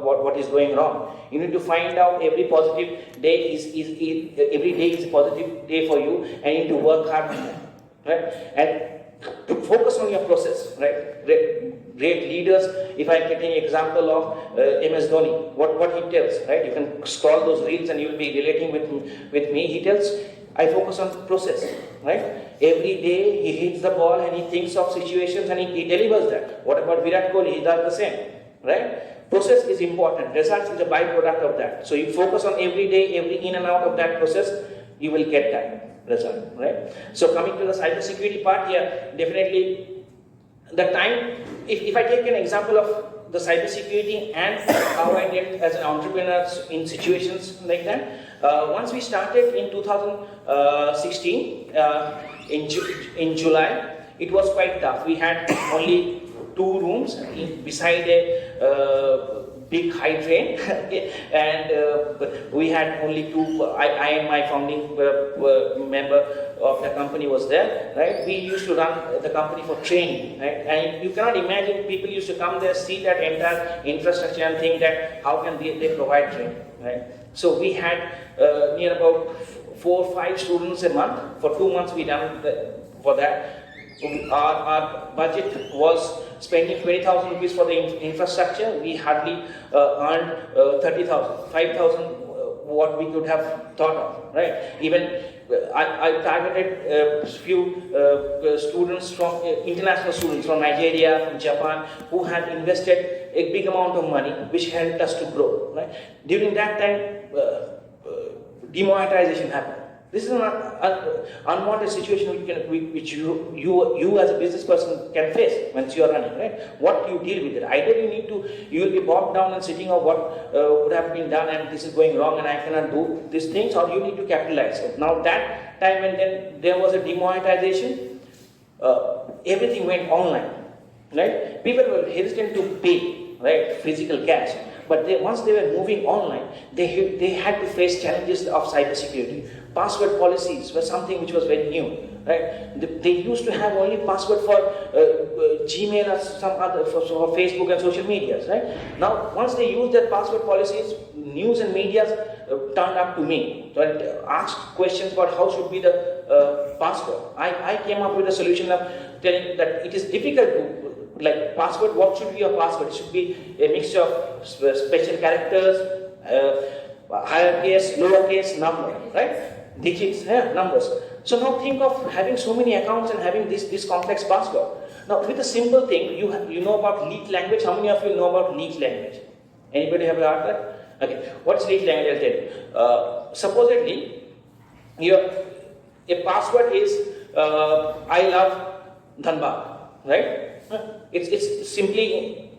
what is going wrong. You need to find out every positive day every day is a positive day for you, and you need to work hard on that, right? And to focus on your process, right? Great leaders, if I take an example of MS Dhoni, what he tells, right? You can scroll those reels and you will be relating with me. He tells, I focus on the process, right? Every day he hits the ball and he thinks of situations and he delivers that. What about Virat Kohli? He does the same, right? Process is important. Results is a byproduct of that. So you focus on every day, every in and out of that process, you will get that result, right? So coming to the cybersecurity part here, definitely the time, if I take an example of the cybersecurity and how I did as an entrepreneur in situations like that, once we started in 2016, in July, it was quite tough. We had only 2 rooms beside a big high train, and we had only 2. I and my founding member of the company was there, right? We used to run the company for training, right? And you cannot imagine, people used to come there, see that entire infrastructure and think that how can they provide training, right? So we had near about 4 or 5 students a month. For 2 months we done for that. Our budget was spending 20,000 rupees for the infrastructure. We hardly earned 30,000, 5,000 what we could have thought of, right? Even I targeted a few students from international students from Nigeria, from Japan, who had invested a big amount of money, which helped us to grow, right? During that time, demonetization happened. This is an unwanted situation which you as a business person can face once you are running, right? What you deal with it. Either you will be bogged down and sitting on what would have been done and this is going wrong and I cannot do these things, or you need to capitalize. So now that time when then there was a demonetization, everything went online, right? People were hesitant to pay, right, physical cash. But once they were moving online, they had to face challenges of cybersecurity. Password policies were something which was very new, right? They used to have only password for Gmail or some other for Facebook and social medias, right? Now, once they used their password policies, news and media turned up to me. So I asked questions about how should be the password. I came up with a solution of telling that it is difficult to. Like password, what should be your password? It should be a mixture of special characters, higher case, lower case, number, right? Digits, numbers. So now think of having so many accounts and having this complex password. Now with a simple thing, you know about leak language. How many of you know about leak language? Anybody have heard that? Okay, what's leak language? I'll tell you. Supposedly, a password is I love Dhanbad, right? It's simply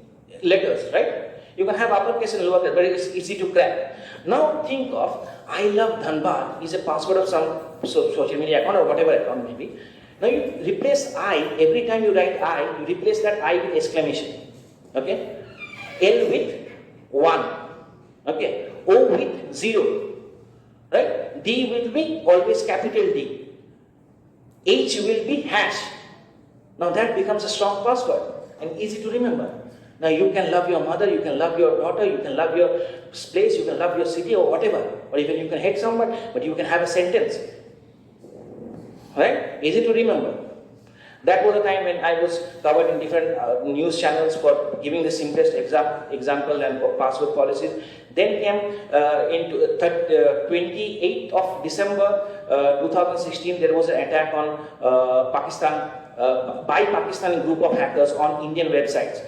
letters, right? You can have uppercase and lowercase, but it's easy to crack. Now think of I love Dhanbad is a password of some social media account or whatever account may be. Now you replace I, every time you write I, you replace that I with exclamation. Okay? L with 1. Okay? O with 0. Right? D will be always capital D. H will be hash. Now that becomes a strong password and easy to remember. Now you can love your mother, you can love your daughter, you can love your place, you can love your city or whatever. Or even you can hate someone, but you can have a sentence. Right? Easy to remember. That was the time when I was covered in different news channels for giving the simplest example and password policies. Then came into 28th of December 2016, there was an attack on Pakistan by Pakistani group of hackers on Indian websites.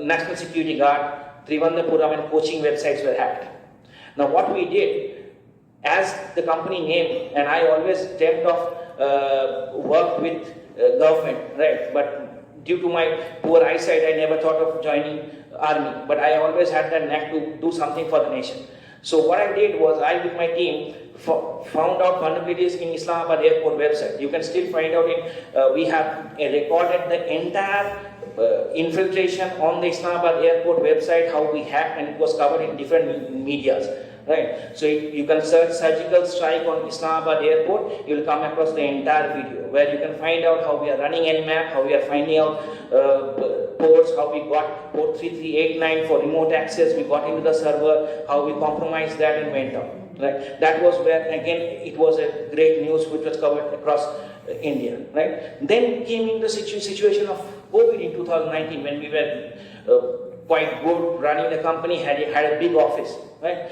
National Security Guard, Trivandrum and coaching websites were hacked. Now what we did, as the company name, and I always dreamt of work with government, right? But due to my poor eyesight, I never thought of joining army. But I always had that knack to do something for the nation. So what I did was, I with my team found out vulnerabilities in Islamabad airport website. You can still find out we have recorded the entire infiltration on the Islamabad airport website, how we hacked, and it was covered in different medias. Right? So you can search surgical strike on Islamabad airport, you will come across the entire video where you can find out how we are running Nmap, how we are finding out ports, how we got port 3389 for remote access, we got into the server, how we compromised that and went out. Right? That was where, again, it was a great news which was covered across India. Right? Then came in the situation of COVID in 2019 when we were quite good running the company, had a big office. Right?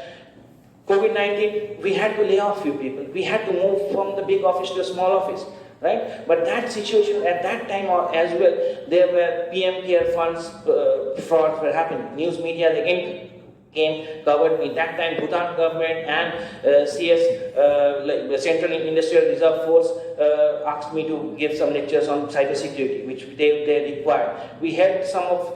COVID-19, we had to lay off few people. We had to move from the big office to a small office. Right? But that situation at that time as well, there were PM care funds, frauds were happening. News media again came covered in that time. Bhutan government and like the Central Industrial Reserve Force asked me to give some lectures on cybersecurity, which they required. We helped some of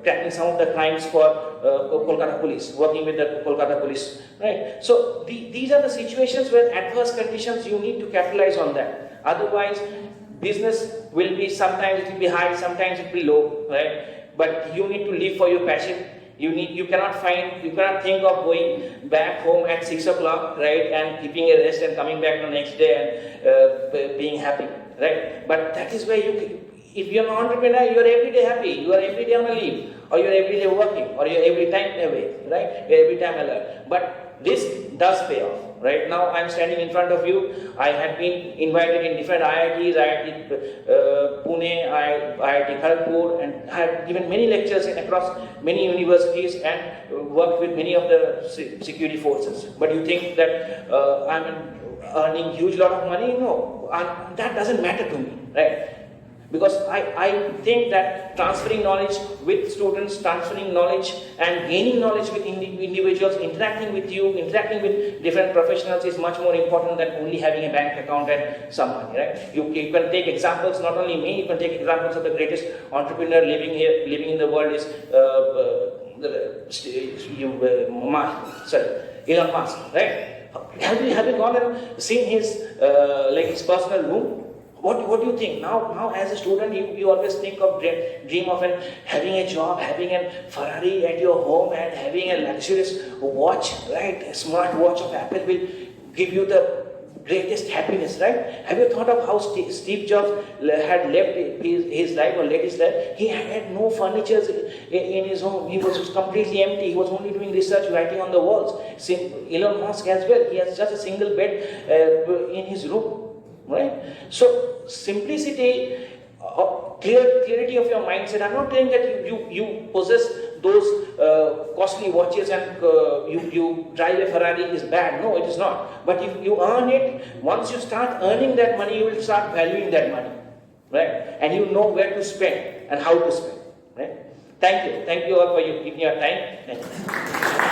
tracking some of the crimes for Kolkata police, working with the Kolkata police. Right. So these are the situations where adverse conditions you need to capitalize on that. Otherwise, business will be sometimes it will be high, sometimes it will be low. Right. But you need to live for your passion. You cannot think of going back home at 6 o'clock, right, and keeping a rest and coming back the next day and being happy, right? But that is where if you're an entrepreneur, you're every day happy, you are every day on a leave, or you're every day working, or you're every time away, right? You're every time alert. But this does pay off. Right now, I'm standing in front of you. I have been invited in different IITs, IIT Pune, IIT Kharagpur, and I have given many lectures across many universities and worked with many of the security forces. But you think that I'm earning huge lot of money? No, that doesn't matter to me, right? Because I think that transferring knowledge with students, transferring knowledge and gaining knowledge with individuals, interacting with you, interacting with different professionals is much more important than only having a bank account and some money, right? You can take examples, not only me, you can take examples of the greatest entrepreneur living in the world is Elon Musk, right? Have you gone and seen his personal room? What do you think? Now as a student, you always think of dream of having a job, having a Ferrari at your home and having a luxurious watch, right? A smart watch of Apple will give you the greatest happiness, right? Have you thought of how Steve Jobs had left his life or led his life? He had no furniture in his home. He was completely empty. He was only doing research, writing on the walls. Elon Musk as well. He has just a single bed in his room. Right? So simplicity, clarity of your mindset. I'm not saying that you possess those costly watches and you drive a Ferrari is bad. No, it is not. But if you earn it, once you start earning that money, you will start valuing that money, right? And you know where to spend and how to spend. Right? Thank you all for giving your time. Thank you.